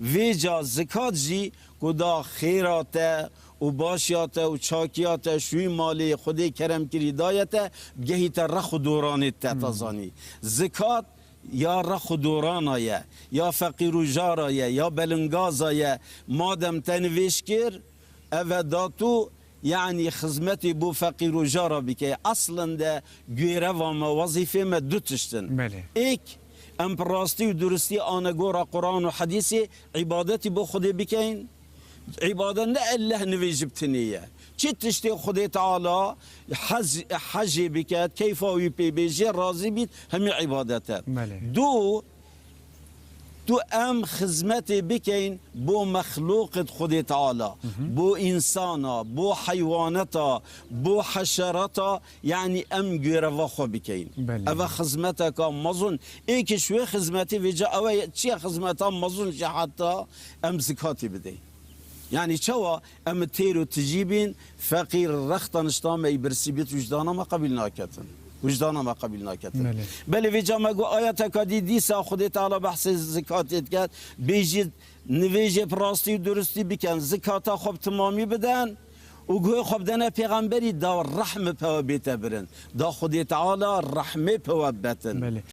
ویجا زکات جی کدا خیرات و باشیات و چاکیات شوی مالی خودی کرم کری دایت گهیت رخ و دورانی تتازانی زکات یا رخ و دورانایه یا فقیر و جارایه یا بلنگازایه مادم تنویش کر او داتو یعنی خدمتی بو فقیر و جارا بکه اصلا ده گویره و وظیفه ما دو تشتن بله. ایک ام پراستی و درستی آنگورا قرآن و حدیثی عبادتی بو خودی بکین عبادت نه الله نویجبتنیه چی تشتی خودی تعالی حجی بکد کیفاوی پی بیجی راضی بید همی عبادتت بله. تو ام خدمتی بکین بو مخلوق خودی تعالی بو انسانا بو حیوانتا بو حشراتا یعنی ام گیره و خو بکین بله. او خدمتا که مزون ای که شوی خدمتی ویجا او چی خدمتا مزون چی حتی ام زکاتی بده يعني شوا ام تيرو تجيبين فقير رختن اشتام اي برسيبيت وجدانا ما قبلنا كتن وجدانا ما قبلنا كتن بل في جامع جو آيات كادي ديسا خدي تعالى بحث الزكاة يتكات بيجي نويجي براستي ودرستي بكن زكاة خب تمامي بدن وجو خب دنا پیغمبری دا رحمه پا بیت برن دا خدي تعالى رحمه پا بتن